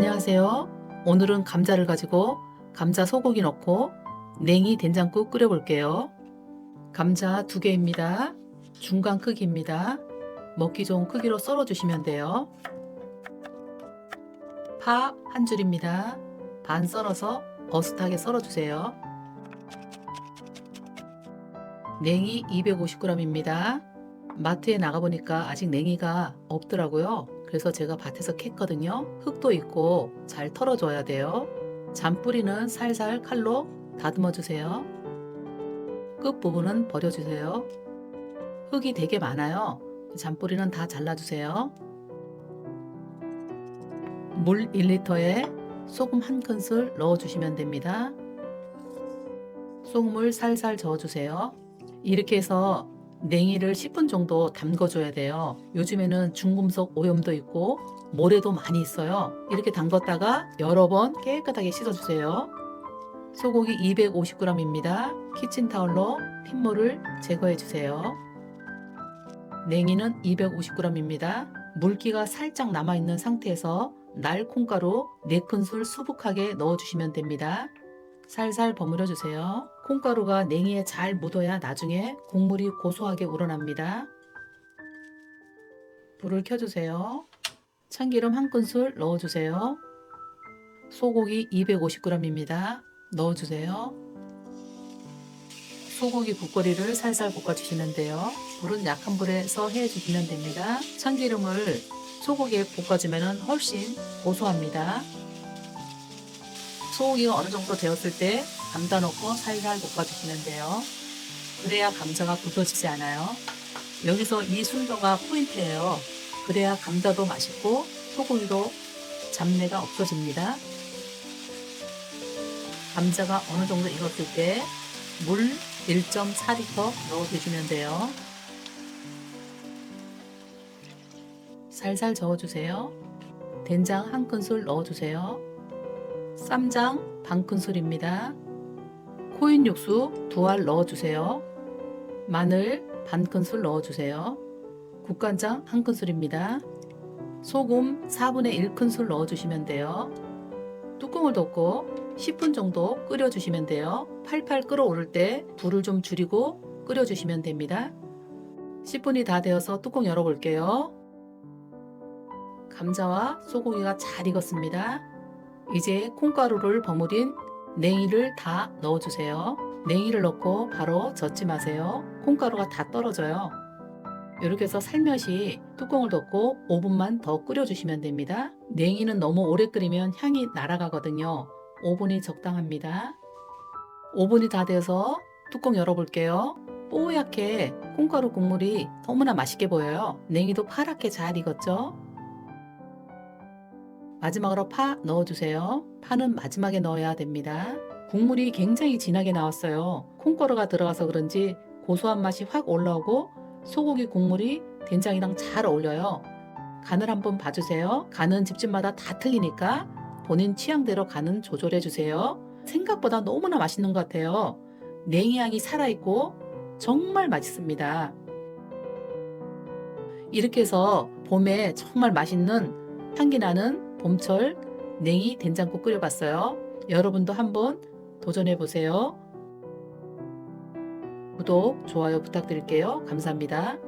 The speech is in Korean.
안녕하세요. 오늘은 감자를 가지고 감자 소고기 넣고 냉이 된장국 끓여 볼게요. 감자 2개입니다. 중간 크기입니다. 먹기 좋은 크기로 썰어 주시면 돼요. 파 1줄입니다. 반 썰어서 버슷하게 썰어 주세요. 냉이 250g입니다. 마트에 나가보니까 아직 냉이가 없더라고요. 그래서 제가 밭에서 캤거든요. 흙도 있고 잘 털어줘야 돼요. 잔뿌리는 살살 칼로 다듬어 주세요. 끝부분은 버려주세요. 흙이 되게 많아요. 잔뿌리는 다 잘라주세요. 물 1리터에 소금 1큰술 넣어주시면 됩니다. 소금을 살살 저어주세요. 이렇게 해서 냉이를 10분 정도 담궈줘야 돼요. 요즘에는 중금속 오염도 있고 모래도 많이 있어요. 이렇게 담궜다가 여러 번 깨끗하게 씻어주세요. 소고기 250g입니다. 키친타올로 핏물을 제거해주세요. 냉이는 250g입니다. 물기가 살짝 남아있는 상태에서 날 콩가루 4큰술 수북하게 넣어주시면 됩니다. 살살 버무려 주세요. 콩가루가 냉이에 잘 묻어야 나중에 국물이 고소하게 우러납니다. 불을 켜주세요. 참기름 1큰술 넣어주세요. 소고기 250g입니다. 넣어주세요. 소고기 국거리를 살살 볶아주시면 돼요. 불은 약한 불에서 해주시면 됩니다. 참기름을 소고기에 볶아주면 훨씬 고소합니다. 소고기가 어느 정도 되었을 때 감자 넣고 살살 볶아주시면 돼요. 그래야 감자가 굳어지지 않아요. 여기서 이 순서가 포인트예요. 그래야 감자도 맛있고 소고기도 잡내가 없어집니다. 감자가 어느 정도 익었을 때 물 1.4리터 넣어주시면 돼요. 살살 저어주세요. 된장 1큰술 넣어주세요. 쌈장 반큰술입니다. 코인 육수 2알 넣어주세요. 마늘 반큰술 넣어주세요. 국간장 1큰술입니다. 소금 4분의 1큰술 넣어주시면 돼요. 뚜껑을 덮고 10분 정도 끓여주시면 돼요. 팔팔 끓어오를 때 불을 좀 줄이고 끓여주시면 됩니다. 10분이 다 되어서 뚜껑 열어볼게요. 감자와 소고기가 잘 익었습니다. 이제 콩가루를 버무린 냉이를 다 넣어주세요. 냉이를 넣고 바로 젓지 마세요. 콩가루가 다 떨어져요. 이렇게 해서 살며시 뚜껑을 덮고 5분만 더 끓여주시면 됩니다. 냉이는 너무 오래 끓이면 향이 날아가거든요. 5분이 적당합니다. 5분이 다 돼서 뚜껑 열어볼게요. 뽀얗게 콩가루 국물이 너무나 맛있게 보여요. 냉이도 파랗게 잘 익었죠? 마지막으로 파 넣어주세요. 파는 마지막에 넣어야 됩니다. 국물이 굉장히 진하게 나왔어요. 콩가루가 들어가서 그런지 고소한 맛이 확 올라오고 소고기 국물이 된장이랑 잘 어울려요. 간을 한번 봐주세요. 간은 집집마다 다 틀리니까 본인 취향대로 간은 조절해 주세요. 생각보다 너무나 맛있는 것 같아요. 냉이 향이 살아있고 정말 맛있습니다. 이렇게 해서 봄에 정말 맛있는 향기 나는 봄철 냉이 된장국 끓여봤어요. 여러분도 한번 도전해 보세요. 구독, 좋아요 부탁드릴게요. 감사합니다.